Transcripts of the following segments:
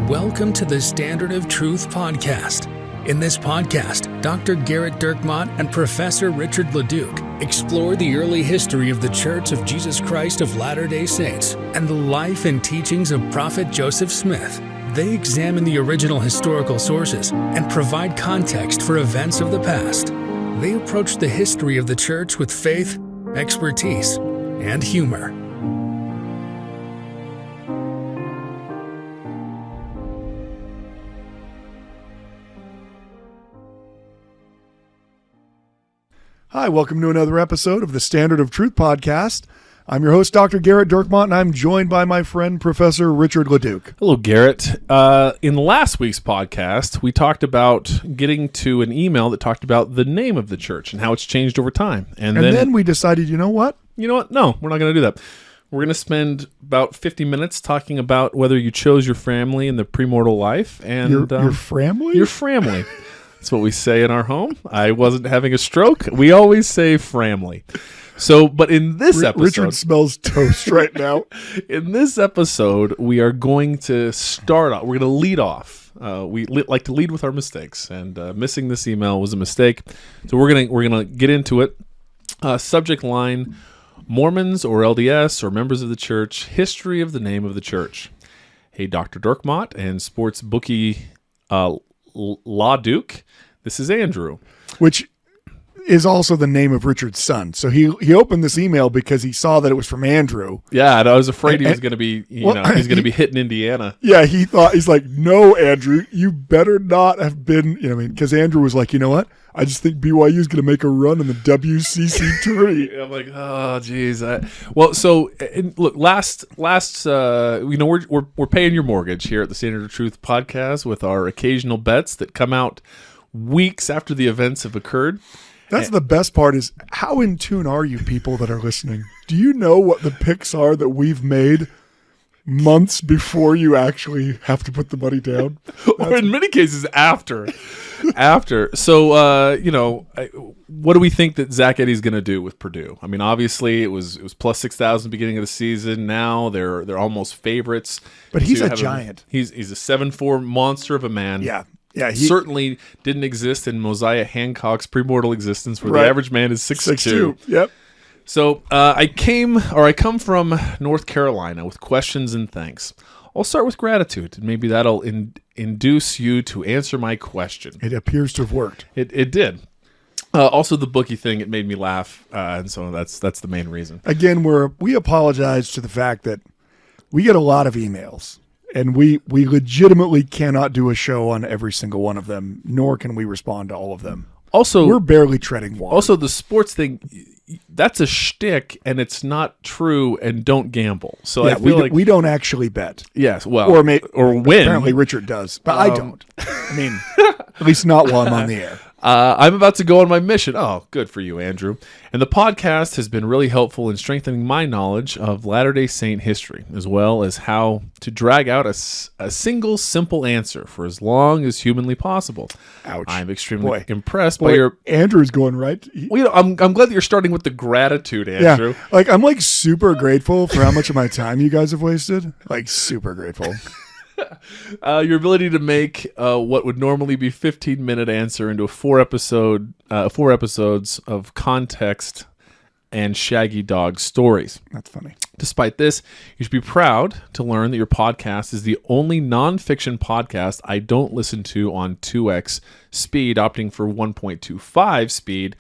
Welcome to the Standard of Truth podcast. In this podcast, Dr. Garrett Dirkmaat and Professor Richard Leduc explore the early history of the Church of Jesus Christ of Latter-day Saints and the life and teachings of Prophet Joseph Smith. They examine the original historical sources and provide context for events of the past. They approach the history of the Church with faith, expertise, and humor. Hi, welcome to another episode of the Standard of Truth podcast. I'm your host, Dr. Garrett Dirkmaat, and I'm joined by my friend, Professor Richard Leduc. Hello, Garrett. In last week's podcast, we talked about getting to an email that talked about the name of the church and how it's changed over time. And then we decided, you know what? No, we're not going to do that. We're going to spend about 50 minutes talking about whether you chose your family in the premortal life. And Your family? Your family. That's what we say in our home. I wasn't having a stroke. We always say family. So, but in this episode... Richard smells toast right now. In this episode, we are going to start off. We're going to lead off. We like to lead with our mistakes, and missing this email was a mistake. So we're gonna get into it. Subject line: Mormons or LDS or members of the church. History of the name of the church. Hey, Dr. Dirkmaat and sports bookie Leduc. This is Andrew. Which is also the name of Richard's son. So he opened this email because he saw that it was from Andrew. Yeah, and I was afraid he was going to be, he's going to be hitting Indiana. Yeah, he's like, no, Andrew, you better not have been, because Andrew was like, you know what? I just think BYU is going to make a run in the WCC tourney. I'm like, oh, geez. Look, we're paying your mortgage here at the Standard of Truth podcast with our occasional bets that come out weeks after the events have occurred. That's the best part is, how in tune are you people that are listening? Do you know what the picks are that we've made months before you actually have to put the money down? Or in many cases after. So, what do we think that Zach Edey's going to do with Purdue? I mean, obviously it was plus 6,000 beginning of the season. Now they're almost favorites. But he's a giant. He's a 7'4" monster of a man. Yeah, he certainly didn't exist in Mosiah Hancock's premortal existence, where the average man is 6'2". Yep. So I come from North Carolina with questions and thanks. I'll start with gratitude, and maybe that'll induce you to answer my question. It appears to have worked. It did. Also, the bookie thing, it made me laugh, and so that's the main reason. Again, we apologize to the fact that we get a lot of emails. And we legitimately cannot do a show on every single one of them, nor can we respond to all of them. Also, we're barely treading water. Also, the sports thing, that's a shtick, and it's not true, and don't gamble. So yeah, I feel like we don't actually bet. Yes, well, or win. Apparently Richard does, but I don't. I mean, at least not while I'm on the air. I'm about to go on my mission. Oh, good for you, Andrew. And the podcast has been really helpful in strengthening my knowledge of Latter-day Saint history, as well as how to drag out a single simple answer for as long as humanly possible. Ouch. I'm extremely impressed by your... Andrew's going right. I'm glad that you're starting with the gratitude, Andrew. Yeah, I'm super grateful for how much of my time you guys have wasted. Super grateful. Your ability to make what would normally be 15-minute answer into four episodes of context and shaggy dog stories. That's funny. Despite this, you should be proud to learn that your podcast is the only nonfiction podcast I don't listen to on 2x speed, opting for 1.25 speed,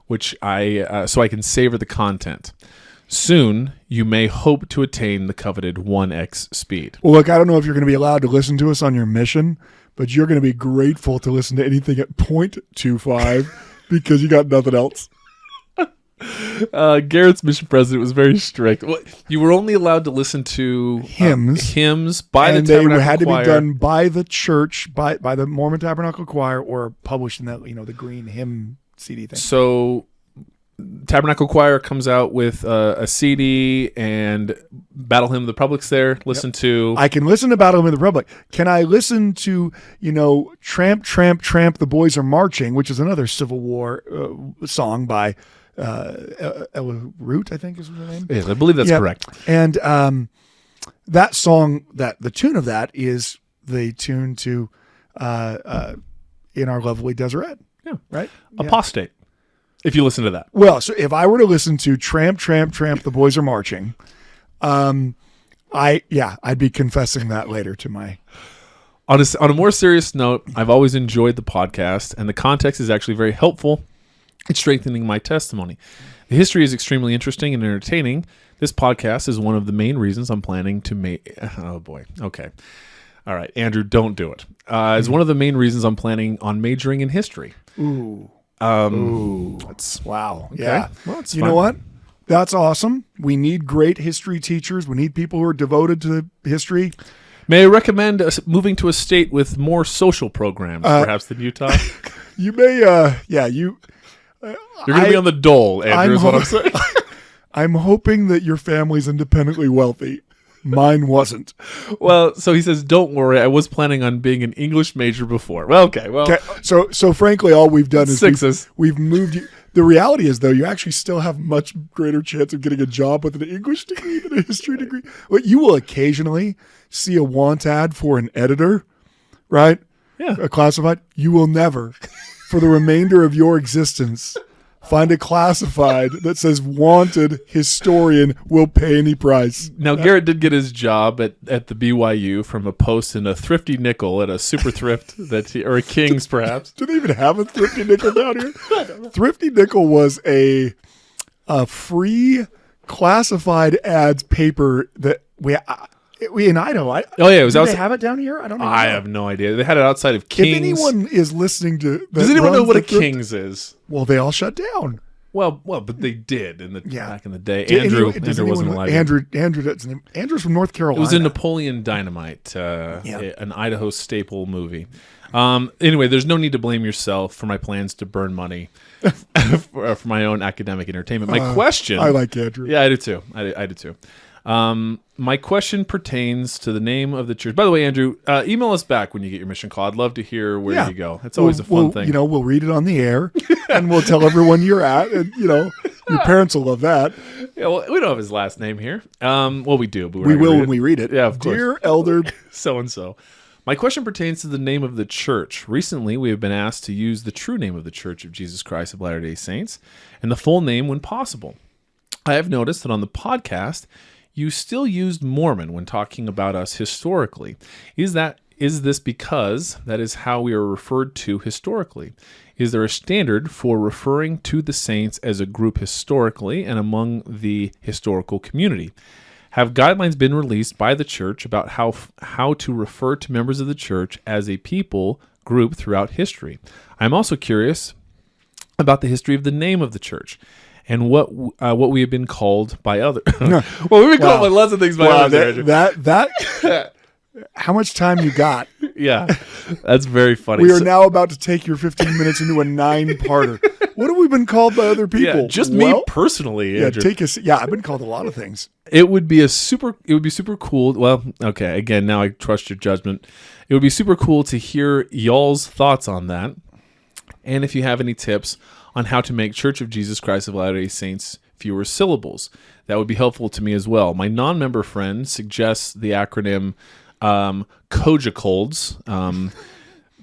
which so I can savor the content. Soon, you may hope to attain the coveted 1x speed. Well, look, I don't know if you're going to be allowed to listen to us on your mission, but you're going to be grateful to listen to anything at 0.25 because you got nothing else. Garrett's mission president was very strict. You were only allowed to listen to hymns by the Tabernacle Choir. And they had to be done by the church, by the Mormon Tabernacle Choir, or published in that, the green hymn CD thing. So Tabernacle Choir comes out with a CD, and Battle Hymn of the Republic's there. Listen to... I can listen to Battle Hymn of the Republic. Can I listen to, Tramp, Tramp, Tramp, The Boys Are Marching, which is another Civil War song by Ella Root, I think is her name? Yes, I believe that's correct. And that song, the tune of that is the tune to In Our Lovely Deseret. Yeah. Right? Apostate. If you listen to that. Well, so if I were to listen to Tramp, Tramp, Tramp, The Boys Are Marching, I'd be confessing that later to my... On a more serious note, I've always enjoyed the podcast, and the context is actually very helpful in strengthening my testimony. The history is extremely interesting and entertaining. This podcast is one of the main reasons I'm planning to make... Oh, boy. Okay. All right, Andrew, don't do it. It's one of the main reasons I'm planning on majoring in history. Ooh. Wow. Okay. Yeah. Well, it's you fine. know what? That's awesome. We need great history teachers. We need people who are devoted to history. May I recommend moving to a state with more social programs, perhaps than Utah? You may, You're going to be on the dole, Andrew, is what I'm saying. I'm hoping that your family's independently wealthy. Mine wasn't. Well, so he says, don't worry. I was planning on being an English major before. Well, okay. Well, Okay, so frankly, all we've done is Sixes. we've moved you. The reality is, though, you actually still have much greater chance of getting a job with an English degree than a history degree. But you will occasionally see a want ad for an editor, right? Yeah. A classified. You will never, for the remainder of your existence, find a classified that says wanted historian will pay any price. Now, Garrett did get his job at the BYU from a post in a Thrifty Nickel at a super thrift or a King's, perhaps. Do they even have a Thrifty Nickel down here? Thrifty Nickel was a free classified ads paper that we in Idaho. Oh, yeah. It was do they outside. have it down here? I don't know. I have no idea. They had it outside of King's. If anyone is listening to, Does anyone know runs what a the thrift- King's is? Well, they all shut down. Well, but they did back in the day. Does Andrew anyone- wasn't alive. yet. Andrew doesn't. Andrew's from North Carolina. It was in Napoleon Dynamite, an Idaho staple movie. Anyway, there's no need to blame yourself for my plans to burn money for my own academic entertainment. My question... I like Andrew. Yeah, I do too. I do too. My question pertains to the name of the church. By the way, Andrew, email us back when you get your mission call. I'd love to hear where you go. It's always a fun thing. We'll read it on the air, and we'll tell everyone you're at, and your parents will love that. Yeah, well, we don't have his last name here. Well, we do, but We will when we read it. Yeah, of course. Dear Elder So-and-so. My question pertains to the name of the church. Recently, we have been asked to use the true name of the Church of Jesus Christ of Latter-day Saints and the full name when possible. I have noticed that on the podcast, you still used Mormon when talking about us historically. Is this because that is how we are referred to historically? Is there a standard for referring to the saints as a group historically and among the historical community? Have guidelines been released by the church about how to refer to members of the church as a people group throughout history? I'm also curious about the history of the name of the church and what we have been called by others. Well, we've been called by lots of things by others. that how much time you got? Yeah, that's very funny. We are now about to take your 15 minutes into a 9-parter. What have we been called by other people? Yeah, just me personally, Andrew. I've been called a lot of things. It would be super cool. Well, okay, again, now I trust your judgment. It would be super cool to hear y'all's thoughts on that. And if you have any tips on how to make Church of Jesus Christ of Latter-day Saints fewer syllables, that would be helpful to me as well. My non-member friend suggests the acronym COJACOLDS.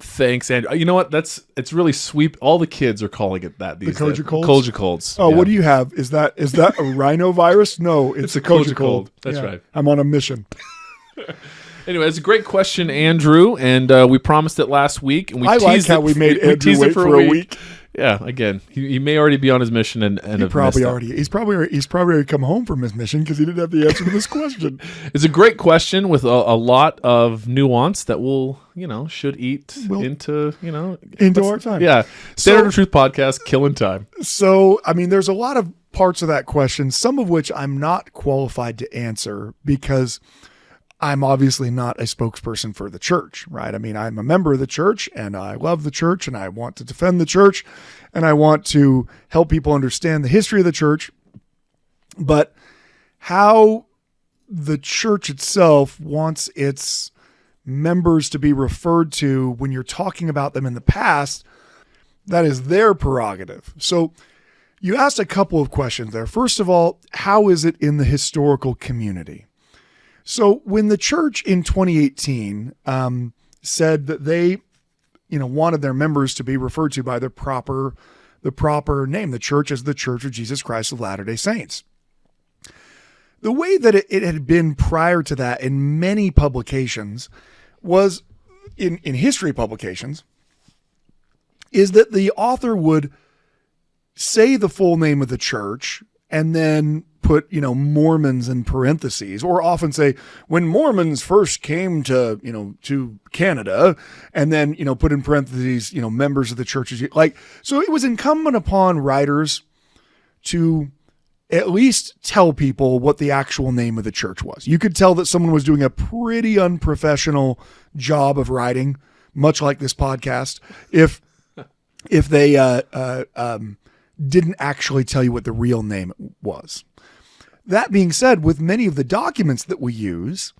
Thanks, and you know what? It's really sweet. All the kids are calling it that these days. COJACOLDS? COJACOLDS. Oh, yeah. What do you have? Is that a rhinovirus? No, it's a COJACOLD. That's right. I'm on a mission. Anyway, it's a great question, Andrew, and we promised it last week. And I like how we made Andrew wait for a week. Yeah, again, he may already be on his mission and he's probably already come home from his mission because he didn't have the answer to this question. It's a great question with a lot of nuance that should eat into our time. Yeah, Standard of Truth podcast, killing time. So, I mean, there's a lot of parts of that question, some of which I'm not qualified to answer because I'm obviously not a spokesperson for the church, right? I mean, I'm a member of the church and I love the church and I want to defend the church and I want to help people understand the history of the church. But how the church itself wants its members to be referred to when you're talking about them in the past, that is their prerogative. So you asked a couple of questions there. First of all, how is it in the historical community? So when the church in 2018 said that they, wanted their members to be referred to by the proper name, the church as the Church of Jesus Christ of Latter-day Saints. The way that it had been prior to that in many publications was in history publications is that the author would say the full name of the church and then put, Mormons in parentheses, or often say when Mormons first came to Canada, and then, put in parentheses, members of the churches. So it was incumbent upon writers to at least tell people what the actual name of the church was. You could tell that someone was doing a pretty unprofessional job of writing, much like this podcast, if they didn't actually tell you what the real name was. That being said, with many of the documents that we use,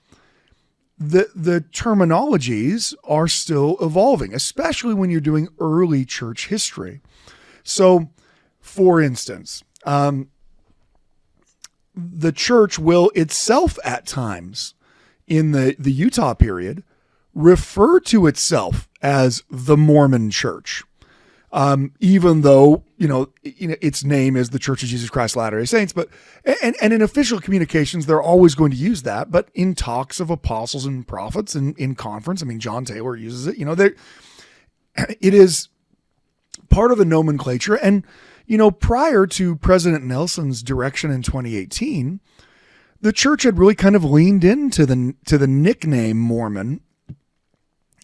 the terminologies are still evolving, especially when you're doing early church history. So, for instance, the church will itself at times in the Utah period refer to itself as the Mormon Church. Even though, its name is the Church of Jesus Christ of Latter-day Saints, but in official communications, they're always going to use that. But in talks of apostles and prophets and in conference, John Taylor uses it, it is part of the nomenclature. And, prior to President Nelson's direction in 2018, the church had really kind of leaned into the nickname Mormon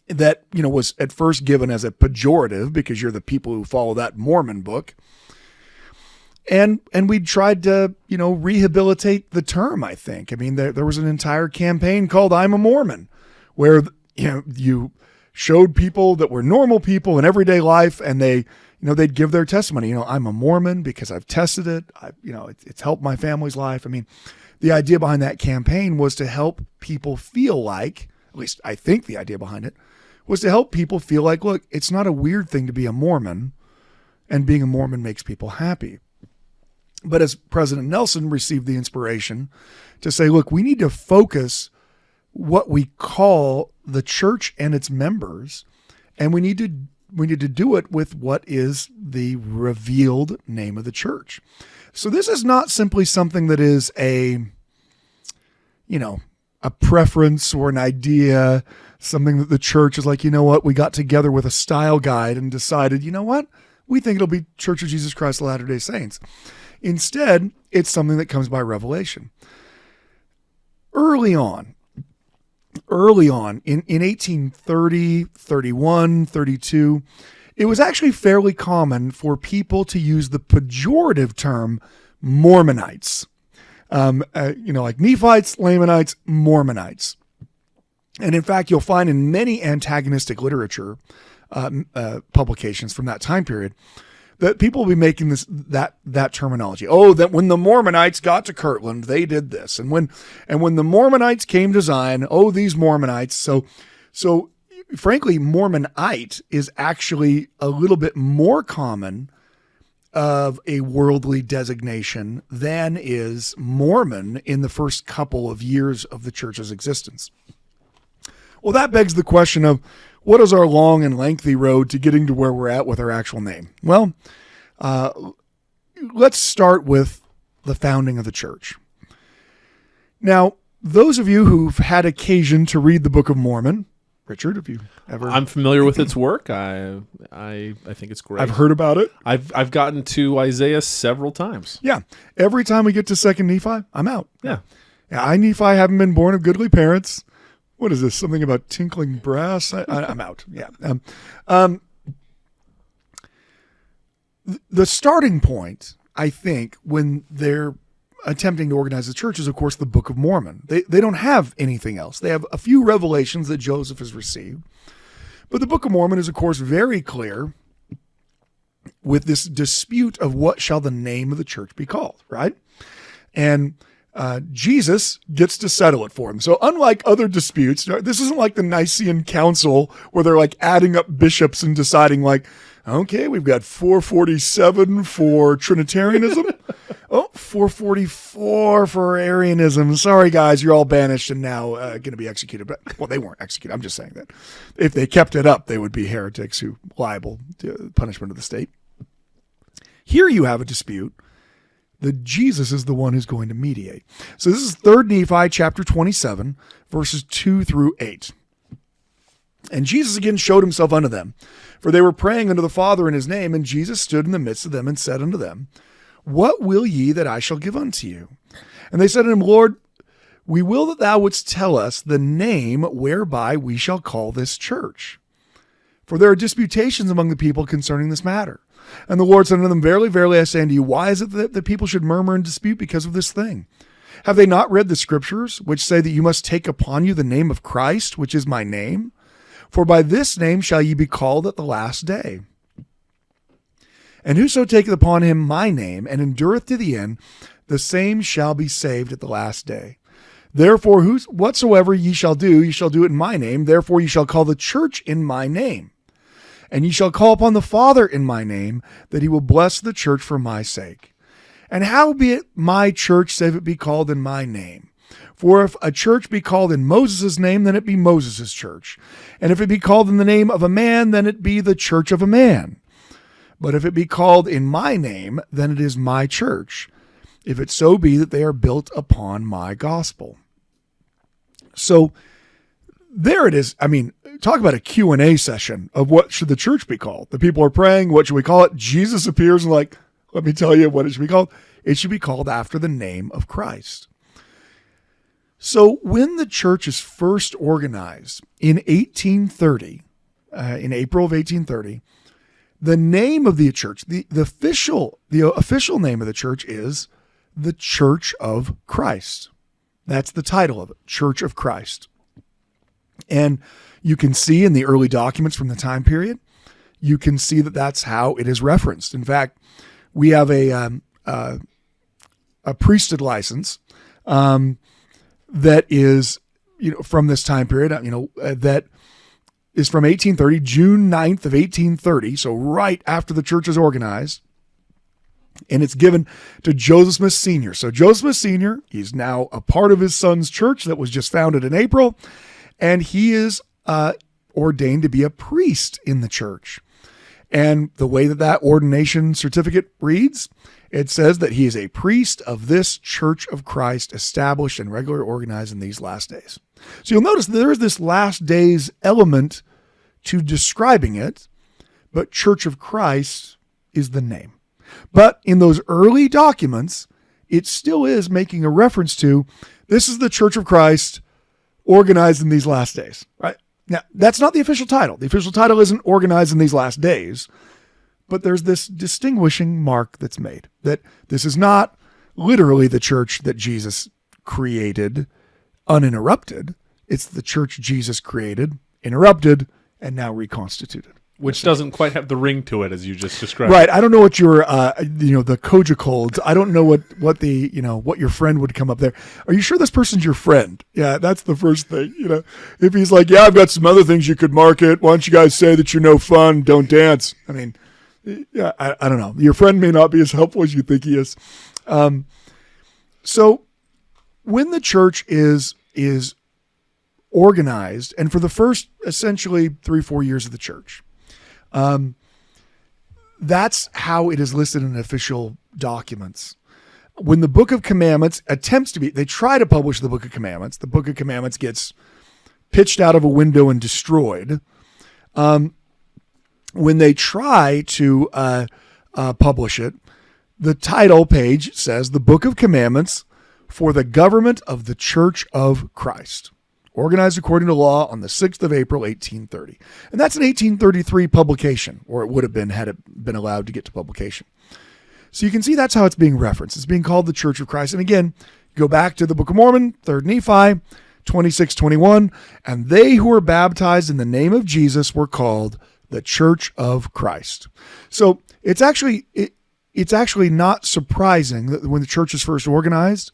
that, was at first given as a pejorative because you're the people who follow that Mormon book. And we tried to, rehabilitate the term, I think. There was an entire campaign called I'm a Mormon, where, you showed people that were normal people in everyday life, and they'd give their testimony. I'm a Mormon because I've tested it. It's helped my family's life. The idea behind that campaign was to help people feel like, at least I think the idea behind it, was to help people feel like, look, it's not a weird thing to be a Mormon, and being a Mormon makes people happy. But as President Nelson received the inspiration to say, look, we need to focus what we call the church and its members, and we need to do it with what is the revealed name of the church. So this is not simply something that is a preference or an idea, something that the church is like, we got together with a style guide and decided, we think it'll be Church of Jesus Christ of Latter-day Saints. Instead, it's something that comes by revelation. Early on, in 1830, 31, 32, it was actually fairly common for people to use the pejorative term Mormonites. Like Nephites, Lamanites, Mormonites. And in fact, you'll find in many antagonistic literature publications from that time period that people will be making that terminology. Oh, that when the Mormonites got to Kirtland, they did this. And when the Mormonites came to Zion, oh, these Mormonites. So frankly, Mormonite is actually a little bit more common of a worldly designation than is Mormon in the first couple of years of the church's existence. Well, that begs the question of what is our long and lengthy road to getting to where we're at with our actual name? Well, let's start with the founding of the church. Now, those of you who've had occasion to read the Book of Mormon, Richard, have you ever? I'm familiar with its work. I think it's great. I've heard about it. I've gotten to Isaiah several times. Yeah. Every time we get to 2nd Nephi, I'm out. Yeah. I, Nephi, haven't been born of goodly parents. What is this? Something about tinkling brass? I'm out. Yeah. The starting point, I think, when they're attempting to organize the church is, of course, the Book of Mormon. They don't have anything else. They have a few revelations that Joseph has received. But the Book of Mormon is, of course, very clear with this dispute of what shall the name of the church be called, right? And Jesus gets to settle it for them. So unlike other disputes, this isn't like the Nicene Council where they're like adding up bishops and deciding like, okay, we've got 447 for Trinitarianism. Oh, 444 for Arianism. Sorry, guys, you're all banished and now going to be executed. But well, they weren't executed. I'm just saying that if they kept it up, they would be heretics who liable to punishment of the state. Here you have a dispute that Jesus is the one who's going to mediate. So this is 3 Nephi chapter 27, verses 2 through 8. And Jesus again showed himself unto them, for they were praying unto the Father in his name, and Jesus stood in the midst of them and said unto them, What will ye that I shall give unto you? And they said unto him, Lord, we will that thou wouldst tell us the name whereby we shall call this church. For there are disputations among the people concerning this matter. And the Lord said unto them, Verily, verily, I say unto you, why is it that the people should murmur and dispute because of this thing? Have they not read the scriptures, which say that you must take upon you the name of Christ, which is my name? For by this name shall ye be called at the last day. And whoso taketh upon him my name, and endureth to the end, the same shall be saved at the last day. Therefore, whatsoever ye shall do it in my name. Therefore ye shall call the church in my name. And ye shall call upon the Father in my name, that he will bless the church for my sake. And how be it my church, save it be called in my name? For if a church be called in Moses' name, then it be Moses' church. And if it be called in the name of a man, then it be the church of a man. But if it be called in my name, then it is my church, if it so be that they are built upon my gospel. So there it is. I mean, talk about a Q&A session of what should the church be called. The people are praying, what should we call it? Jesus appears and like, let me tell you what it should be called. It should be called after the name of Christ. So when the church is first organized in 1830, in April of 1830, the name of the church, the official name of the church is the Church of Christ. That's the title of it, Church of Christ. And you can see in the early documents from the time period, you can see that that's how it is referenced. In fact, we have a priesthood license that is, from this time period, that is from 1830, June 9th of 1830. So right after the church is organized, and it's given to Joseph Smith Sr. So Joseph Smith Sr., he's now a part of his son's church that was just founded in April, and he is ordained to be a priest in the church. And the way that ordination certificate reads, it says that he is a priest of this Church of Christ, established and regularly organized in these last days. So you'll notice there is this last days element to describing it, but Church of Christ is the name. But in those early documents, it still is making a reference to, this is the Church of Christ organized in these last days, right? Now, that's not the official title. The official title isn't organized in these last days, but there's this distinguishing mark that's made, that this is not literally the church that Jesus created uninterrupted. It's the church Jesus created, interrupted, and now reconstituted. Which doesn't quite have the ring to it, as you just described. Right. I don't know what your, the Koja colds. I don't know what your friend would come up there. Are you sure this person's your friend? Yeah, that's the first thing. If he's like, yeah, I've got some other things you could market. Why don't you guys say that you're no fun, don't dance? I mean, yeah, I don't know. Your friend may not be as helpful as you think he is. So when the church is organized, and for the first essentially 3-4 years of the church, that's how it is listed in official documents. When the Book of Commandments they try to publish the Book of Commandments. The Book of Commandments gets pitched out of a window and destroyed. When they try to publish it, the title page says the Book of Commandments for the government of the Church of Christ, organized according to law on the 6th of April, 1830. And that's an 1833 publication, or it would have been had it been allowed to get to publication. So you can see that's how it's being referenced. It's being called the Church of Christ. And again, go back to the Book of Mormon, 3 Nephi, 26:21, and they who were baptized in the name of Jesus were called the Church of Christ. So it's actually not surprising that when the church is first organized,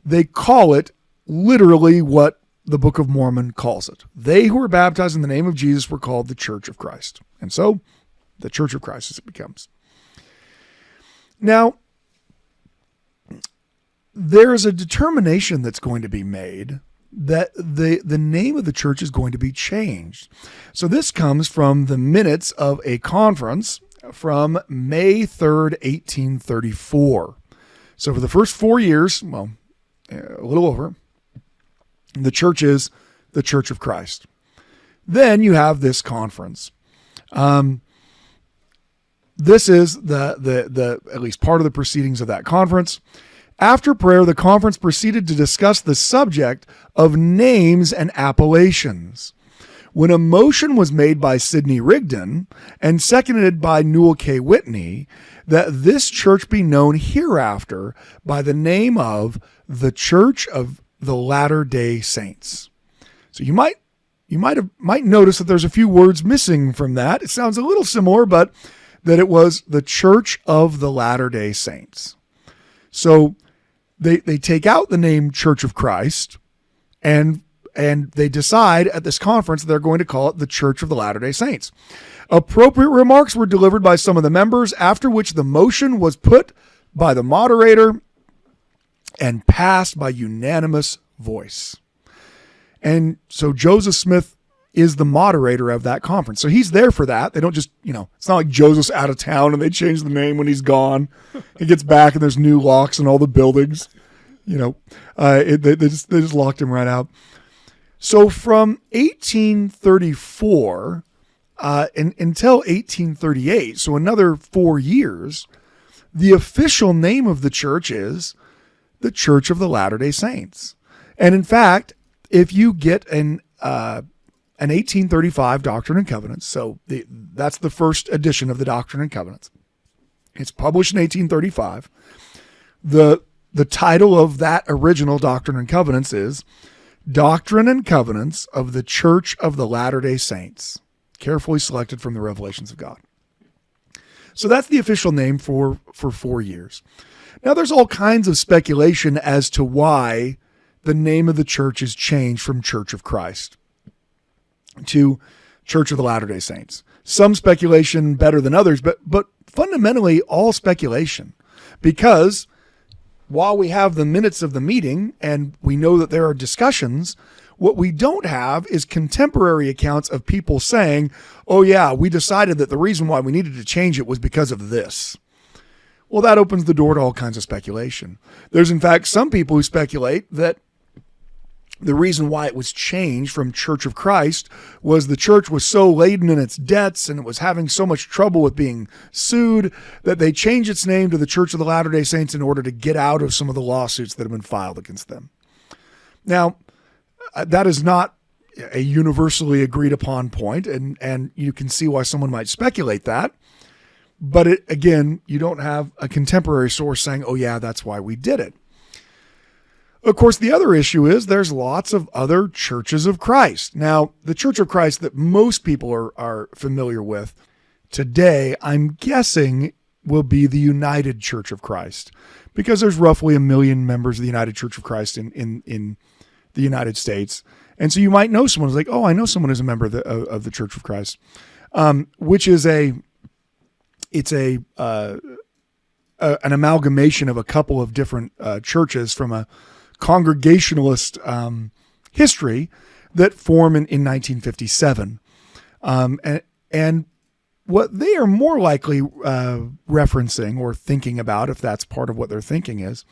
they call it literally what the Book of Mormon calls it. They who were baptized in the name of Jesus were called the Church of Christ. And so the Church of Christ as it becomes. Now, there's a determination that's going to be made that the name of the church is going to be changed. So this comes from the minutes of a conference from May 3rd, 1834. So for the first 4 years, well, a little over, the church is the Church of Christ. Then you have this conference. This is the at least part of the proceedings of that conference. After prayer, the conference proceeded to discuss the subject of names and appellations. When a motion was made by Sidney Rigdon and seconded by Newell K. Whitney that this church be known hereafter by the name of the Church of the Latter-day Saints. So you might notice that there's a few words missing from that. It sounds a little similar, but that it was the Church of the Latter-day Saints. So they take out the name Church of Christ, and they decide at this conference they're going to call it the Church of the Latter-day Saints. Appropriate remarks were delivered by some of the members, after which the motion was put by the moderator and passed by unanimous voice. And so Joseph Smith is the moderator of that conference. So he's there for that. They don't just, it's not like Joseph's out of town and they change the name when he's gone. He gets back and there's new locks in all the buildings. They just locked him right out. So from 1834 until 1838, so another 4 years, the official name of the church is the Church of the Latter-day Saints. And in fact, if you get an 1835 Doctrine and Covenants, so that's the first edition of the Doctrine and Covenants. It's published in 1835. The title of that original Doctrine and Covenants is Doctrine and Covenants of the Church of the Latter-day Saints, carefully selected from the revelations of God. So that's the official name for 4 years. Now there's all kinds of speculation as to why the name of the church is changed from Church of Christ to Church of the Latter-day Saints. Some speculation better than others, but fundamentally all speculation, because while we have the minutes of the meeting and we know that there are discussions, what we don't have is contemporary accounts of people saying, oh yeah, we decided that the reason why we needed to change it was because of this. Well, that opens the door to all kinds of speculation. There's in fact some people who speculate that the reason why it was changed from Church of Christ was the church was so laden in its debts and it was having so much trouble with being sued that they changed its name to the Church of the Latter-day Saints in order to get out of some of the lawsuits that have been filed against them. Now, that is not a universally agreed upon point, and you can see why someone might speculate that. But again, you don't have a contemporary source saying, oh yeah, that's why we did it. Of course, the other issue is there's lots of other churches of Christ. Now, the Church of Christ that most people are familiar with today, I'm guessing, will be the United Church of Christ, because there's roughly 1 million members of the United Church of Christ in the United States. And so you might know someone who's like, oh, I know someone who's a member of the Church of Christ, which is an amalgamation of a couple of different churches from a Congregationalist history that form in 1957. And what they are more likely referencing or thinking about, if that's part of what they're thinking is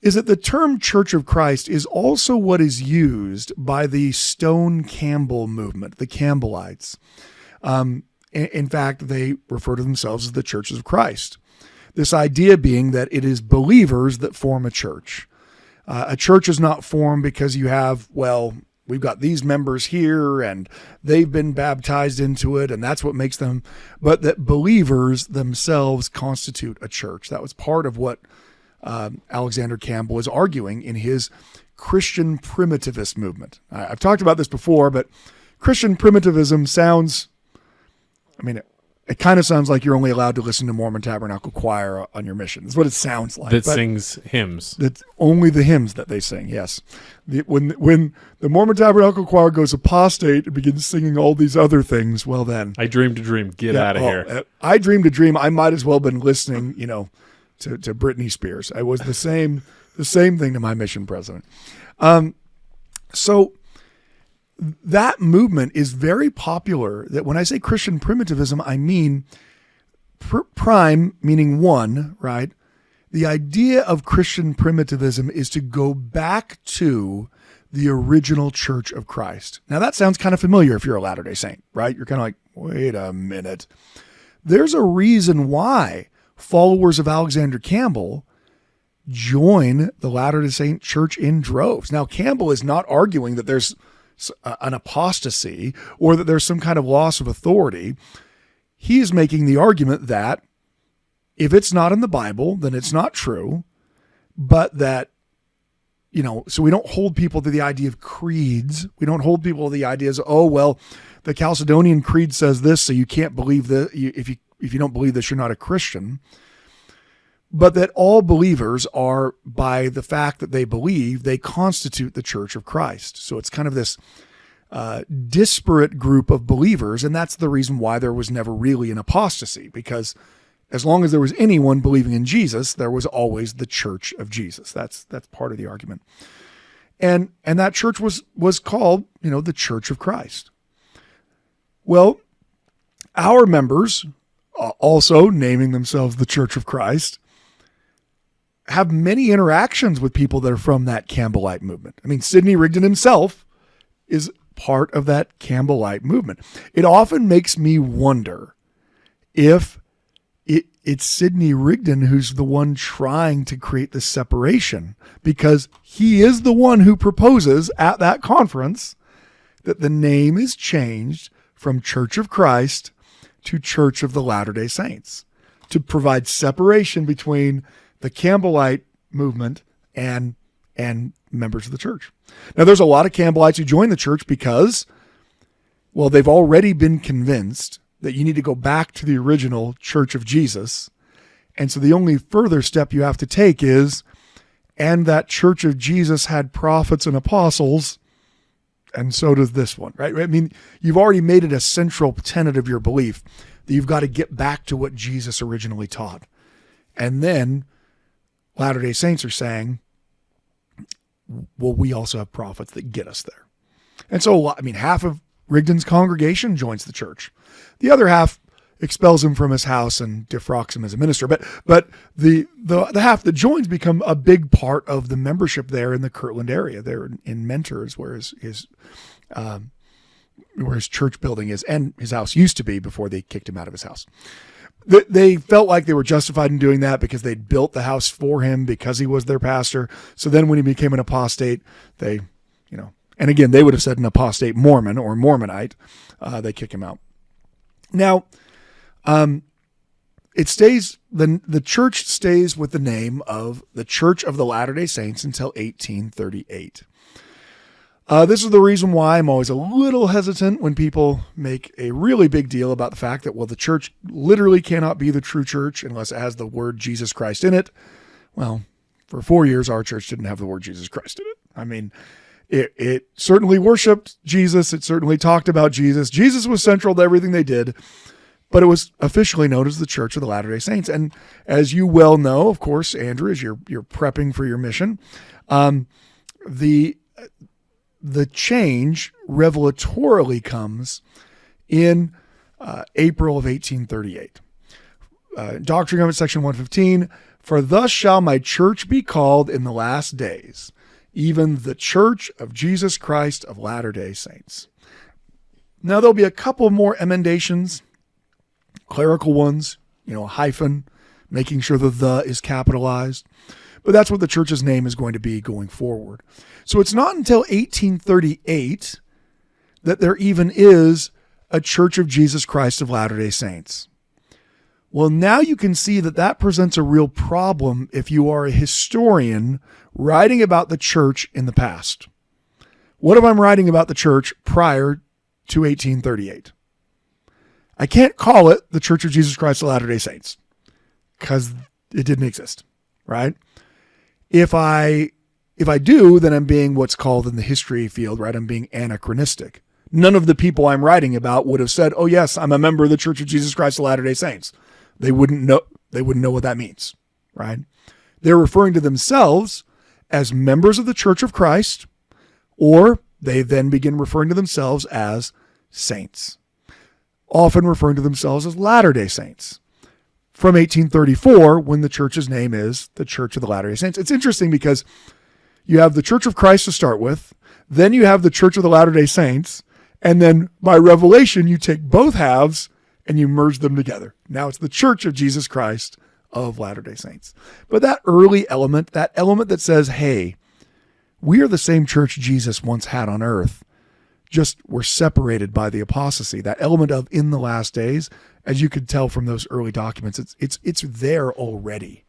that the term Church of Christ is also what is used by the Stone Campbell movement, the Campbellites. In fact, they refer to themselves as the Churches of Christ. This idea being that it is believers that form a church. A church is not formed because you have, we've got these members here and they've been baptized into it and that's what makes them, but that believers themselves constitute a church. That was part of what Alexander Campbell is arguing in his Christian primitivist movement. I've talked about this before, but Christian primitivism sounds, it kind of sounds like you're only allowed to listen to Mormon Tabernacle Choir on your mission. That's what it sounds like. That sings hymns. That's only the hymns that they sing, yes. When the Mormon Tabernacle Choir goes apostate and begins singing all these other things, well then. I dreamed a dream. Get out of here. I dreamed a dream. I might as well have been listening, to Britney Spears. I was the same the same thing to my mission president. So that movement is very popular. That when I say Christian primitivism, I mean prime, meaning one, right? The idea of Christian primitivism is to go back to the original Church of Christ. Now that sounds kind of familiar if you're a Latter-day Saint, right? You're kind of like, wait a minute. There's a reason why followers of Alexander Campbell join the Latter-day Saint Church in droves. Now, Campbell is not arguing that there's an apostasy or that there's some kind of loss of authority. He is making the argument that if it's not in the Bible, then it's not true, but that, so we don't hold people to the idea of creeds. We don't hold people to the ideas, oh, well, the Chalcedonian Creed says this, so you can't believe this. If you don't believe this, you're not a Christian. But that all believers are, by the fact that they believe, they constitute the Church of Christ. So it's kind of this disparate group of believers, and that's the reason why there was never really an apostasy, because as long as there was anyone believing in Jesus, there was always the Church of Jesus. That's part of the argument. And that church was called, the Church of Christ. Well, our members, also naming themselves the Church of Christ, have many interactions with people that are from that Campbellite movement. I mean, Sidney Rigdon himself is part of that Campbellite movement. It often makes me wonder if it's Sidney Rigdon who's the one trying to create this separation, because he is the one who proposes at that conference that the name is changed from Church of Christ to Church of the Latter-day Saints, to provide separation between the Campbellite movement and members of the church. Now, there's a lot of Campbellites who join the church because, well, they've already been convinced that you need to go back to the original Church of Jesus. And so the only further step you have to take is, and that Church of Jesus had prophets and apostles, and so does this one, right? I mean, you've already made it a central tenet of your belief that you've got to get back to what Jesus originally taught. And then Latter-day Saints are saying, well, we also have prophets that get us there. And so, half of Rigdon's congregation joins the church. The other half expels him from his house and defrocks him as a minister. But the half that joins become a big part of the membership there in the Kirtland area. They're in Mentors, where his church building is, and his house used to be before they kicked him out of his house. They felt like they were justified in doing that because they'd built the house for him because he was their pastor. So then when he became an apostate, they, and again, they would have said an apostate Mormon or Mormonite, they kick him out. Now, it stays, the church stays with the name of the Church of the Latter-day Saints until 1838. This is the reason why I'm always a little hesitant when people make a really big deal about the fact that, well, the church literally cannot be the true church unless it has the word Jesus Christ in it. Well, for 4 years, our church didn't have the word Jesus Christ in it. I mean, it certainly worshiped Jesus. It certainly talked about Jesus. Jesus was central to everything they did, but it was officially known as the Church of the Latter-day Saints. And as you well know, of course, Andrew, as you're prepping for your mission, the change revelatorily comes in April of 1838. Doctrine and Covenants, section 115, "For thus shall my church be called in the last days, even the Church of Jesus Christ of Latter-day Saints." Now, there'll be a couple more emendations, clerical ones, a hyphen, making sure the is capitalized. But that's what the church's name is going to be going forward. So it's not until 1838 that there even is a Church of Jesus Christ of Latter-day Saints. Well, now you can see that presents a real problem if you are a historian writing about the church in the past. What if I'm writing about the church prior to 1838? I can't call it the Church of Jesus Christ of Latter-day Saints because it didn't exist, right? If I do, then I'm being what's called in the history field, right? I'm being anachronistic. None of the people I'm writing about would have said, "Oh yes, I'm a member of the Church of Jesus Christ of Latter-day Saints." They wouldn't know what that means, right? They're referring to themselves as members of the Church of Christ, or they then begin referring to themselves as saints, often referring to themselves as Latter-day Saints. From 1834, when the church's name is the Church of the Latter-day Saints. It's interesting because you have the Church of Christ to start with, then you have the Church of the Latter-day Saints, and then by revelation, you take both halves and you merge them together. Now it's the Church of Jesus Christ of Latter-day Saints. But that early element, that element that says, hey, we are the same church Jesus once had on earth, just we're separated by the apostasy. That element of in the last days, as you could tell from those early documents, it's there already,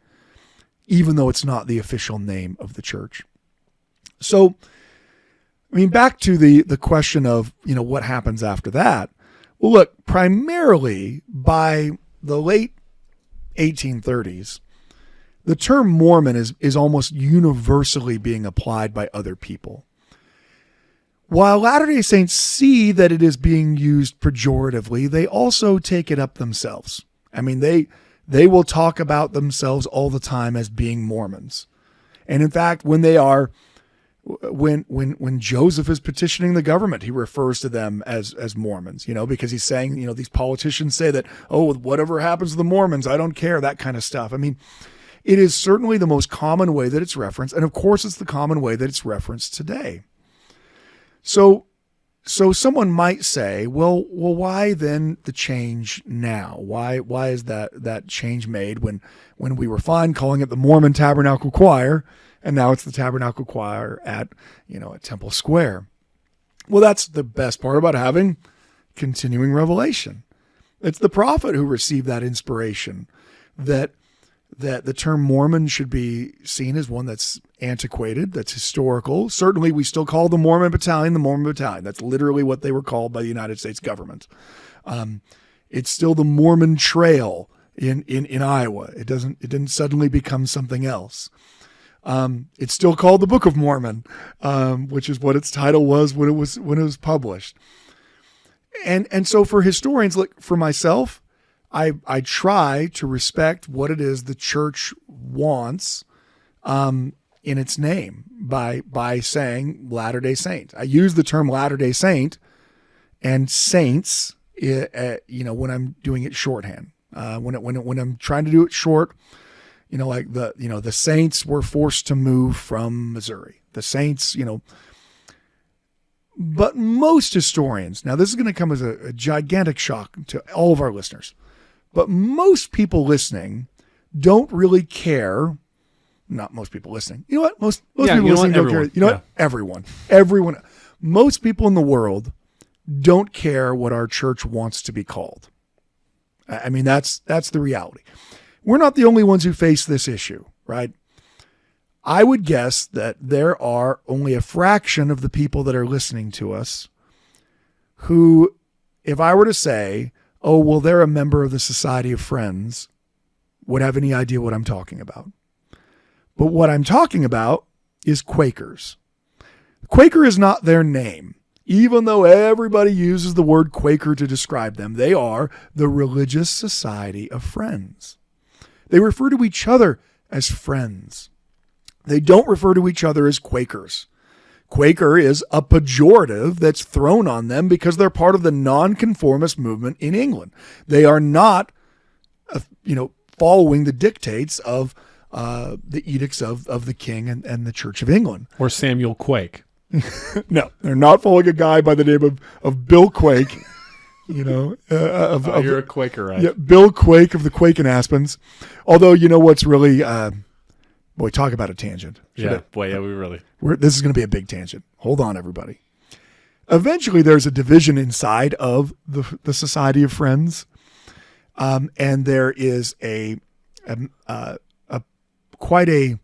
even though it's not the official name of the church. So, I mean, back to the question of, what happens after that. Well, look, primarily by the late 1830s, the term Mormon is almost universally being applied by other people. While Latter-day Saints see that it is being used pejoratively, they also take it up themselves. I mean, they will talk about themselves all the time as being Mormons. And in fact, when Joseph is petitioning the government, he refers to them as Mormons, because he's saying, these politicians say that, oh, whatever happens to the Mormons, I don't care, that kind of stuff. I mean, it is certainly the most common way that it's referenced. And of course, it's the common way that it's referenced today. So someone might say, well, why then the change now? Why is that change made when we were fine calling it the Mormon Tabernacle Choir, and now it's the Tabernacle Choir at Temple Square? Well, that's the best part about having continuing revelation. It's the prophet who received that inspiration that the term Mormon should be seen as one that's antiquated, that's historical. Certainly, we still call the Mormon Battalion. That's literally what they were called by the United States government. It's still the Mormon Trail in Iowa. It didn't suddenly become something else. It's still called the Book of Mormon, which is what its title was when it was published. And so for historians, like for myself, I try to respect what it is the church wants in its name by saying Latter-day Saint. I use the term Latter-day Saint and saints, when I'm doing it shorthand. When I'm trying to do it short, like the saints were forced to move from Missouri. The saints, but most historians, now this is going to come as a gigantic shock to all of our listeners, but most people listening don't really care. Not most people listening. You know what? Most people listening don't care. You know what? Everyone. Most people in the world don't care what our church wants to be called. I mean, that's the reality. We're not the only ones who face this issue, right? I would guess that there are only a fraction of the people that are listening to us who, if I were to say, oh, well, they're a member of the Society of Friends, would have any idea what I'm talking about. But what I'm talking about is Quakers. Quaker is not their name. Even though everybody uses the word Quaker to describe them, they are the Religious Society of Friends. They refer to each other as friends. They don't refer to each other as Quakers. Quaker is a pejorative that's thrown on them because they're part of the nonconformist movement in England. They are not, following the dictates of the edicts of the king and the Church of England. Or Samuel Quake. No, they're not following a guy by the name of Bill Quake. You're a Quaker, right? Yeah, Bill Quake of the Quake and Aspens. Although, what's really, boy, talk about a tangent. We really. This is going to be a big tangent. Hold on, everybody. Eventually, there's a division inside of the Society of Friends, and there is a quite a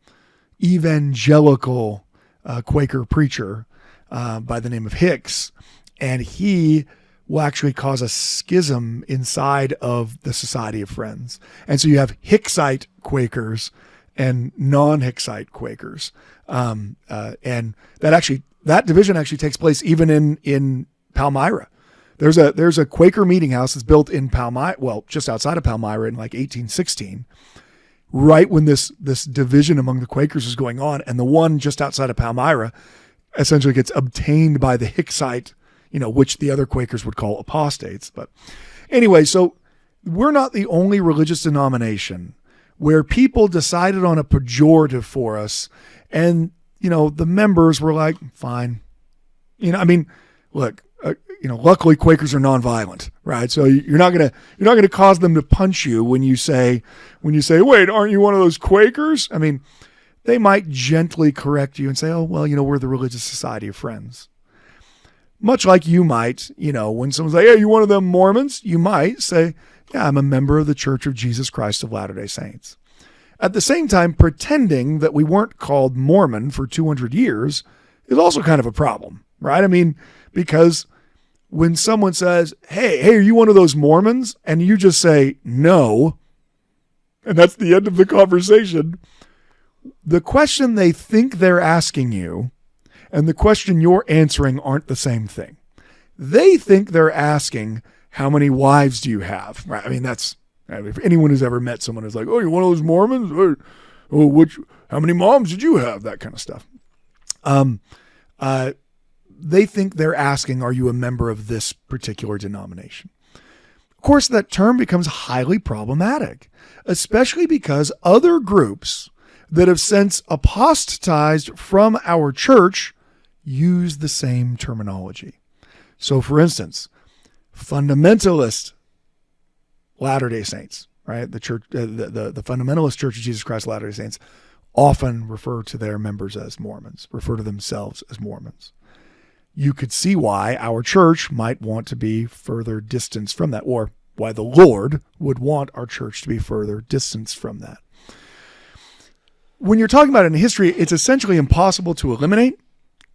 evangelical Quaker preacher by the name of Hicks, and he will actually cause a schism inside of the Society of Friends. And so you have Hicksite Quakers and non-Hicksite Quakers. And that division actually takes place even in Palmyra. There's a Quaker meeting house that's built in Palmyra, well, just outside of Palmyra in like 1816. right when this division among the Quakers is going on, and the one just outside of Palmyra essentially gets obtained by the Hicksite, which the other Quakers would call apostates. But anyway, so we're not the only religious denomination where people decided on a pejorative for us, and the members were like, fine. Look, luckily Quakers are nonviolent, right? So you're not gonna cause them to punch you when you say, wait, aren't you one of those Quakers? They might gently correct you and say, oh, well, we're the Religious Society of Friends. Much like you might, when someone's like, hey, you one of them Mormons? You might say, yeah, I'm a member of the Church of Jesus Christ of Latter-day Saints. At the same time, pretending that we weren't called Mormon for 200 years is also kind of a problem, right? Because when someone says, hey, are you one of those Mormons? And you just say, no, and that's the end of the conversation, the question they think they're asking you and the question you're answering aren't the same thing. They think they're asking, how many wives do you have? Right? If anyone who's ever met someone who's like, oh, you're one of those Mormons? How many moms did you have? That kind of stuff. They think they're asking, are you a member of this particular denomination? Of course, that term becomes highly problematic, especially because other groups that have since apostatized from our church use the same terminology. So, for instance, fundamentalist Latter-day Saints, right? The church, the fundamentalist Church of Jesus Christ of Latter-day Saints often refer to their members as Mormons, refer to themselves as Mormons. You could see why our church might want to be further distanced from that, or why the Lord would want our church to be further distanced from that. When you're talking about it in history, it's essentially impossible to eliminate,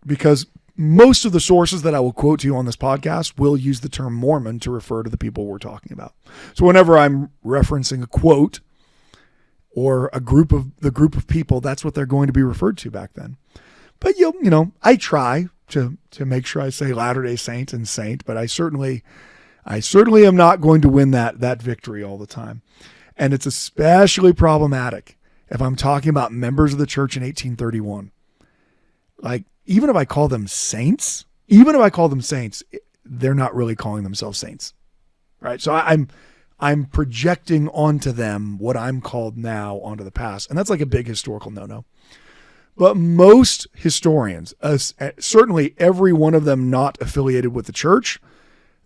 because most of the sources that I will quote to you on this podcast will use the term Mormon to refer to the people we're talking about. So whenever I'm referencing a quote or the group of people, that's what they're going to be referred to back then. But I try to make sure I say Latter-day Saint and Saint, but I certainly am not going to win that victory all the time. And it's especially problematic if I'm talking about members of the church in 1831. Like, even if I call them saints, they're not really calling themselves saints, right? So I'm projecting onto them what I'm called now onto the past. And that's like a big historical no-no. But most historians, certainly every one of them not affiliated with the church,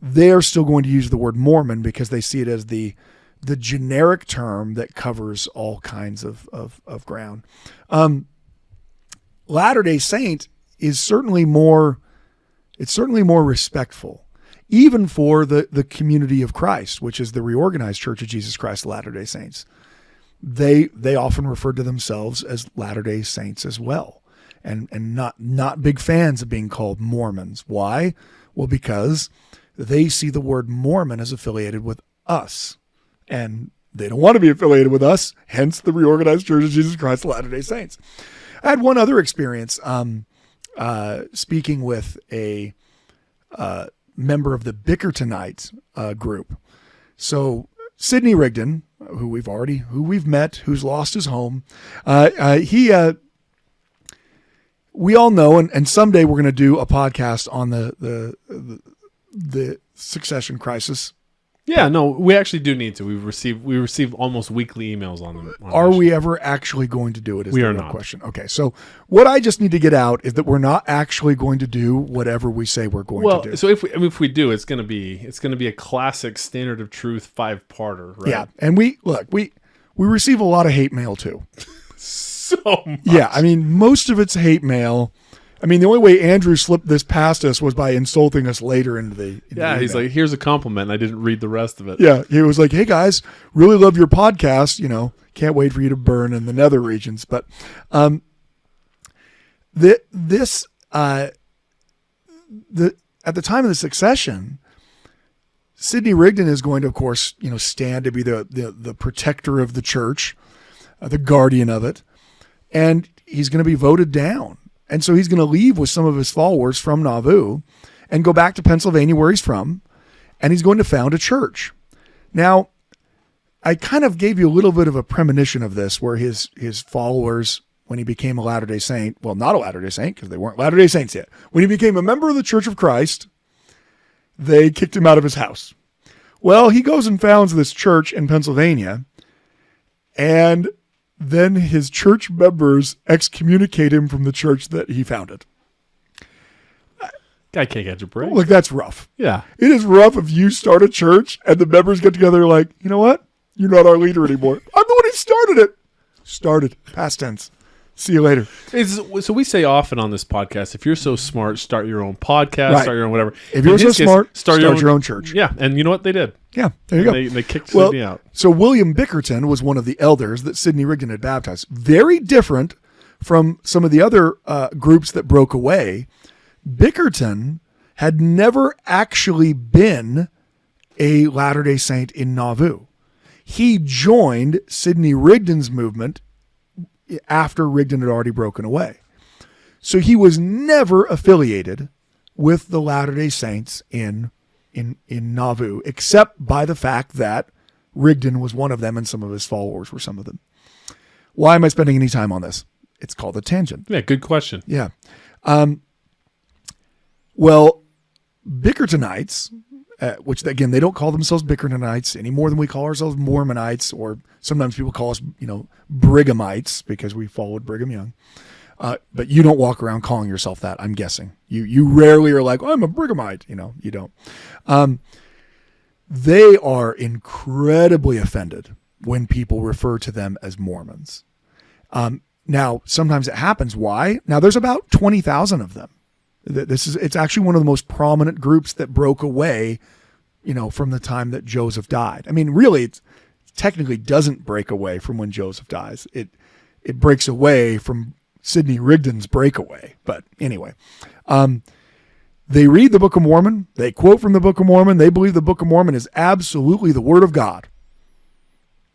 they're still going to use the word Mormon because they see it as the generic term that covers all kinds of ground. Latter-day Saint is certainly more respectful, even for the community of Christ, which is the reorganized Church of Jesus Christ of Latter-day Saints. They often refer to themselves as Latter-day Saints as well, and not big fans of being called Mormons. Why? Well, because they see the word Mormon as affiliated with us, and they don't want to be affiliated with us, hence the reorganized Church of Jesus Christ of Latter-day Saints. I had one other experience speaking with a member of the Bickertonites group. So Sidney Rigdon, who we've met, who's lost his home, we all know, and someday we're going to do a podcast on the succession crisis. Yeah, no, we actually do need to. We receive almost weekly emails on them. Are we ever actually going to do it? We are not. Question. Okay, so what I just need to get out is that we're not actually going to do whatever we say we're going to do. So if we do, it's going to be a classic Standard of Truth 5-parter, right? Yeah, and we receive a lot of hate mail too. So much. Yeah, most of it's hate mail. The only way Andrew slipped this past us was by insulting us later into the Yeah, he's like, here's a compliment, and I didn't read the rest of it. Yeah, he was like, hey guys, really love your podcast. Can't wait for you to burn in the nether regions. But at the time of the succession, Sidney Rigdon is going to, of course, stand to be the protector of the church, the guardian of it, and he's going to be voted down. And so he's going to leave with some of his followers from Nauvoo and go back to Pennsylvania, where he's from, and he's going to found a church. Now, I kind of gave you a little bit of a premonition of this, where his followers, when he became a Latter-day Saint, well, not a Latter-day Saint because they weren't Latter-day Saints yet. When he became a member of the Church of Christ, they kicked him out of his house. Well, he goes and founds this church in Pennsylvania, and then his church members excommunicate him from the church that he founded. Guy can't catch a break. Look, that's rough. Yeah. It is rough if you start a church and the members get together like, you know what? You're not our leader anymore. I'm the one who started it. Started. Past tense. See you later. So we say often on this podcast, if you're so smart, start your own podcast, Right. start your own whatever. If you're In so his case, smart, start your own church. Yeah, and you know what they did? Yeah, there you go. They kicked Well, Sidney out. so William Bickerton was one of the elders that Sidney Rigdon had baptized. Very different from some of the other groups that broke away. Bickerton had never actually been a Latter-day Saint in Nauvoo. He joined Sidney Rigdon's movement after Rigdon had already broken away. So he was never affiliated with the Latter-day Saints in Nauvoo, except by the fact that Rigdon was one of them and some of his followers were some of them. Why am I spending any time on this? It's called a tangent. Yeah, good question. Yeah. Well, Bickertonites, which again, they don't call themselves Bickertonites any more than we call ourselves Mormonites, or sometimes people call us, Brighamites because we followed Brigham Young. But you don't walk around calling yourself that, I'm guessing. You rarely are like, oh, I'm a Brighamite. You don't. They are incredibly offended when people refer to them as Mormons. Now, sometimes it happens. Why? Now, there's about 20,000 of them. It's actually one of the most prominent groups that broke away, from the time that Joseph died. I mean, really, it technically doesn't break away from when Joseph dies. It breaks away from Sidney Rigdon's breakaway. But anyway, they read the Book of Mormon. They quote from the Book of Mormon. They believe the Book of Mormon is absolutely the Word of God.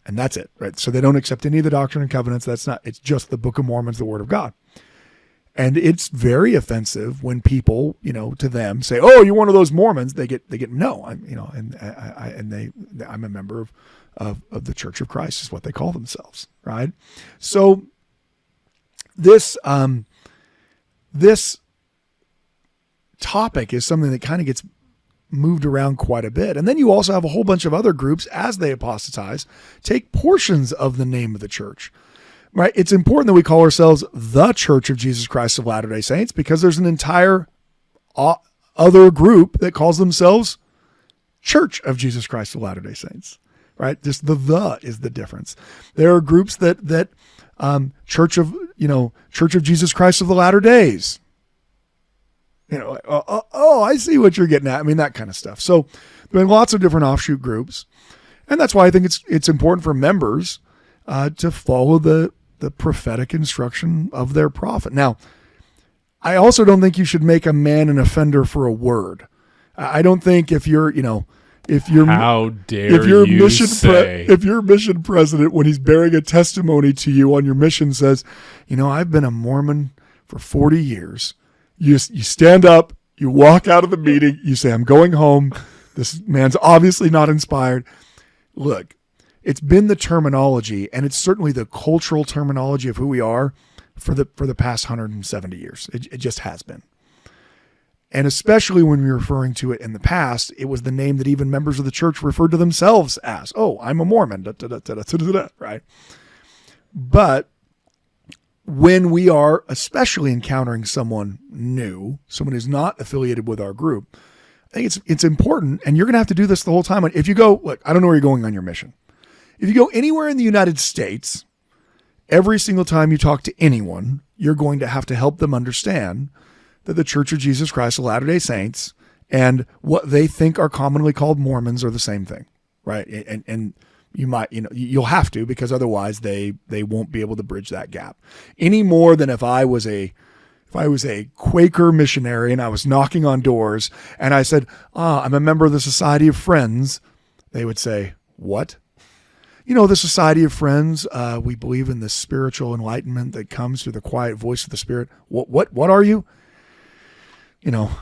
And that's it, right? So they don't accept any of the Doctrine and Covenants. It's just the Book of Mormon's the Word of God. And it's very offensive when people, to them say, "Oh, you're one of those Mormons." They get no, I'm a member of the Church of Christ is what they call themselves, right? So this topic is something that kind of gets moved around quite a bit. And then you also have a whole bunch of other groups, as they apostatize, take portions of the name of the church. Right? It's important that we call ourselves the Church of Jesus Christ of Latter-day Saints, because there's an entire other group that calls themselves Church of Jesus Christ of Latter-day Saints. Right? Just the is the difference. There are groups that Church of Jesus Christ of the Latter Days. I see what you're getting at. I mean, that kind of stuff. So there are lots of different offshoot groups, and that's why I think it's important for members to follow the prophetic instruction of their prophet. Now, I also don't think you should make a man an offender for a word. I don't think if you're How dare you say? If your mission president, when he's bearing a testimony to you on your mission, says, I've been a Mormon for 40 years. You stand up, you walk out of the meeting, you say, I'm going home. This man's obviously not inspired. Look, it's been the terminology, and it's certainly the cultural terminology of who we are for the past 170 years. It just has been. And especially when we're referring to it in the past, it was the name that even members of the church referred to themselves as. Oh, I'm a Mormon, right? But when we are especially encountering someone new, someone who's not affiliated with our group, I think it's important, and you're going to have to do this the whole time. If you go, look, I don't know where you're going on your mission. If you go anywhere in the United States, every single time you talk to anyone, you're going to have to help them understand that the Church of Jesus Christ of Latter-day Saints and what they think are commonly called Mormons are the same thing, right? And you might, you'll have to, because otherwise they won't be able to bridge that gap any more than if I was a Quaker missionary and I was knocking on doors and I said, I'm a member of the Society of Friends. They would say, what? The Society of Friends, we believe in the spiritual enlightenment that comes through the quiet voice of the Spirit. What are you?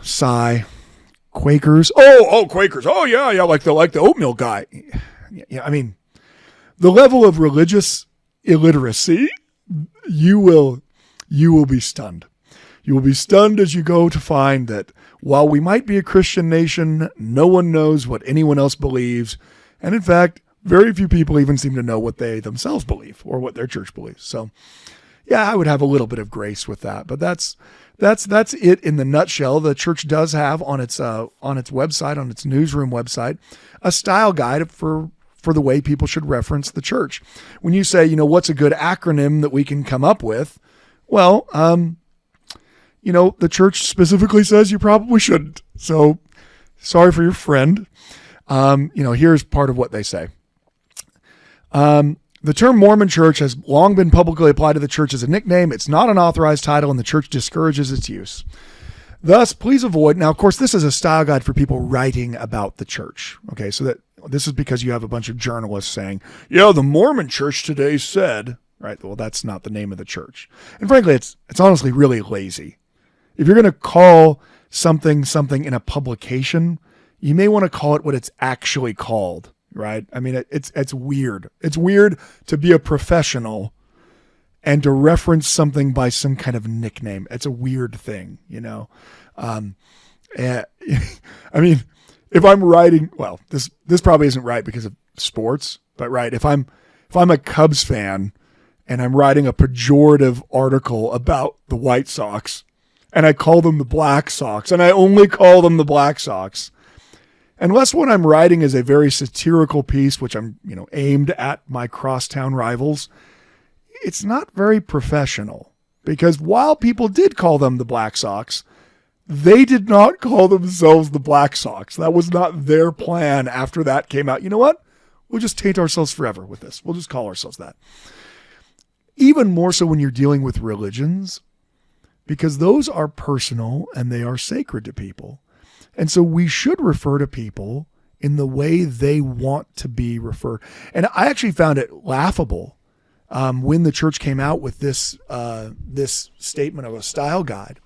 Sigh. Quakers. Oh, Quakers. Oh, yeah, like the oatmeal guy. Yeah, I mean, the level of religious illiteracy, you will be stunned. You will be stunned as you go to find that while we might be a Christian nation, no one knows what anyone else believes. And in fact, very few people even seem to know what they themselves believe or what their church believes. So yeah, I would have a little bit of grace with that, but that's it in the nutshell. The church does have on its website, on its newsroom website, a style guide for the way people should reference the church. When you say, what's a good acronym that we can come up with? Well, the church specifically says you probably shouldn't. So sorry for your friend. Here's part of what they say. The term Mormon church has long been publicly applied to the church as a nickname. It's not an authorized title, and the church discourages its use. Thus, please avoid. Now, of course, this is a style guide for people writing about the church. Okay, so that this is because you have a bunch of journalists saying, yeah, the Mormon church today said, right? Well, that's not the name of the church. And frankly, it's honestly really lazy. If you're going to call something in a publication, you may want to call it what it's actually called. Right? I mean, it's weird. It's weird to be a professional and to reference something by some kind of nickname. It's a weird thing, I mean, if I'm writing, well, this probably isn't right because of sports, but right. If I'm a Cubs fan and I'm writing a pejorative article about the White Sox and I call them the Black Sox and I only call them the Black Sox, unless what I'm writing is a very satirical piece, which I'm, aimed at my crosstown rivals, it's not very professional. Because while people did call them the Black Sox, they did not call themselves the Black Sox. That was not their plan after that came out. You know what? We'll just taint ourselves forever with this. We'll just call ourselves that. Even more so when you're dealing with religions, because those are personal and they are sacred to people. And so we should refer to people in the way they want to be referred. And I actually found it laughable when the church came out with this statement of a style guide,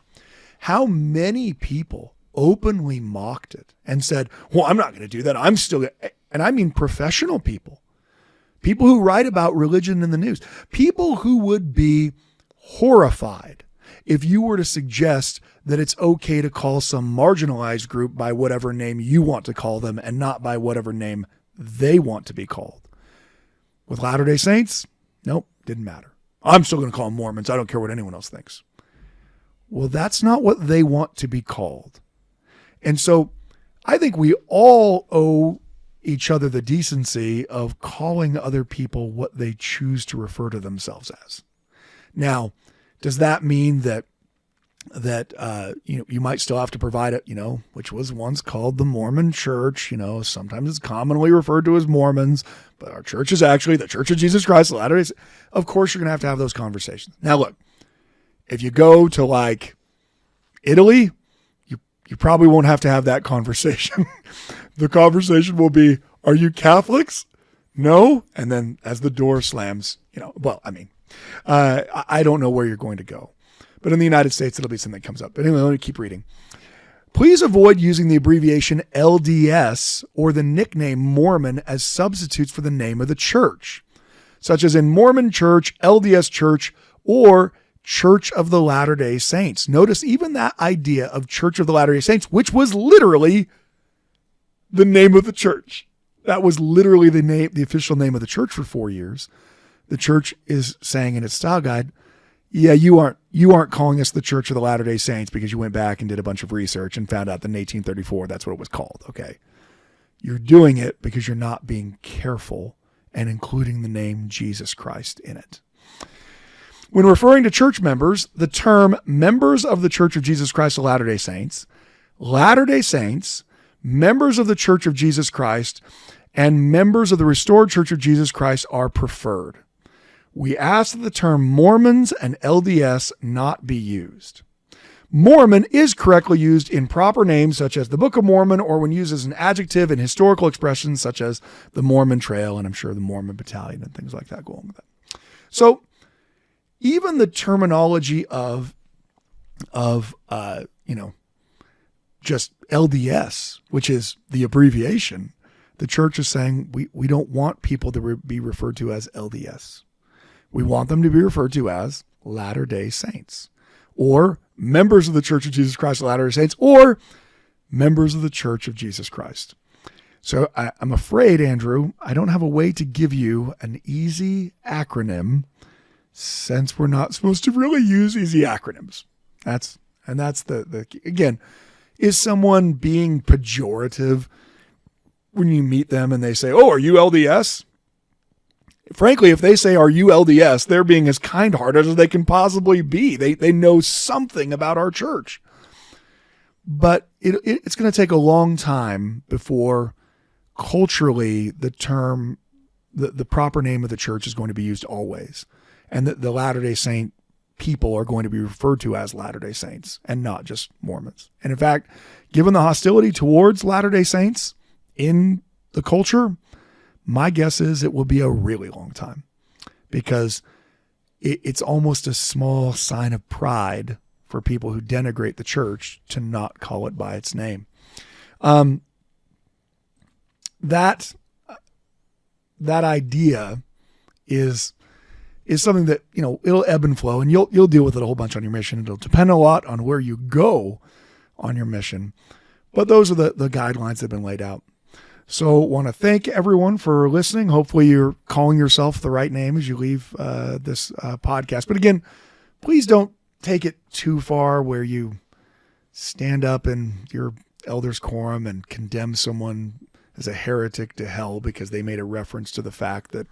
how many people openly mocked it and said, well, I'm not going to do that. I'm still, and I mean professional people who write about religion in the news, people who would be horrified if you were to suggest that it's okay to call some marginalized group by whatever name you want to call them and not by whatever name they want to be called. With Latter-day Saints, nope, didn't matter. I'm still going to call them Mormons. I don't care what anyone else thinks. Well, that's not what they want to be called. And so I think we all owe each other the decency of calling other people what they choose to refer to themselves as. Now, does that mean that you might still have to provide it, which was once called the Mormon Church, sometimes it's commonly referred to as Mormons, but our church is actually the Church of Jesus Christ of Latter-day Saints. Of course, you're going to have those conversations. Now, look, if you go to like Italy, you probably won't have to have that conversation. The conversation will be, are you Catholics? No. And then as the door slams, I don't know where you're going to go. But in the United States, it'll be something that comes up. But anyway, let me keep reading. Please avoid using the abbreviation LDS or the nickname Mormon as substitutes for the name of the church, such as in Mormon Church, LDS Church, or Church of the Latter-day Saints. Notice even that idea of Church of the Latter-day Saints, which was literally the name of the church. That was literally the official name of the church for 4 years. The church is saying in its style guide, yeah, you aren't calling us the Church of the Latter-day Saints because you went back and did a bunch of research and found out that in 1834, that's what it was called. Okay. You're doing it because you're not being careful and including the name Jesus Christ in it. When referring to church members, the term members of the Church of Jesus Christ of Latter-day Saints, members of the Church of Jesus Christ, and members of the Restored Church of Jesus Christ are preferred. We ask that the term Mormons and LDS not be used. Mormon is correctly used in proper names such as the Book of Mormon or when used as an adjective in historical expressions such as the Mormon Trail and I'm sure the Mormon Battalion and things like that go along with that. So even the terminology of just LDS, which is the abbreviation, the church is saying we don't want people to be referred to as LDS. We want them to be referred to as Latter-day Saints, or members of the Church of Jesus Christ of Latter-day Saints, or members of the Church of Jesus Christ. So I'm afraid, Andrew, I don't have a way to give you an easy acronym, since we're not supposed to really use easy acronyms. That's the again, is someone being pejorative when you meet them and they say, "Oh, are you LDS?" Frankly, if they say, "Are you LDS?" they're being as kind-hearted as they can possibly be. They know something about our church. But it's going to take a long time before culturally the term, the proper name of the church is going to be used always. And the Latter-day Saint people are going to be referred to as Latter-day Saints and not just Mormons. And in fact, given the hostility towards Latter-day Saints in the culture, my guess is it will be a really long time, because it's almost a small sign of pride for people who denigrate the church to not call it by its name. That idea is something that, it'll ebb and flow, and you'll deal with it a whole bunch on your mission. It'll depend a lot on where you go on your mission, but those are the guidelines that have been laid out. So want to thank everyone for listening. Hopefully you're calling yourself the right name as you leave this podcast. But again, please don't take it too far where you stand up in your elders' quorum and condemn someone as a heretic to hell because they made a reference to the fact that,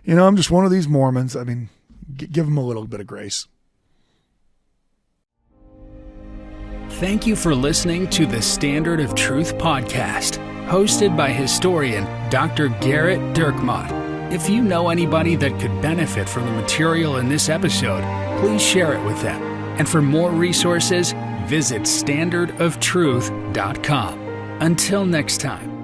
I'm just one of these Mormons. I mean, give them a little bit of grace. Thank you for listening to the Standard of Truth podcast, hosted by historian Dr. Garrett Dirkmaat. If you know anybody that could benefit from the material in this episode, please share it with them. And for more resources, visit standardoftruth.com. Until next time.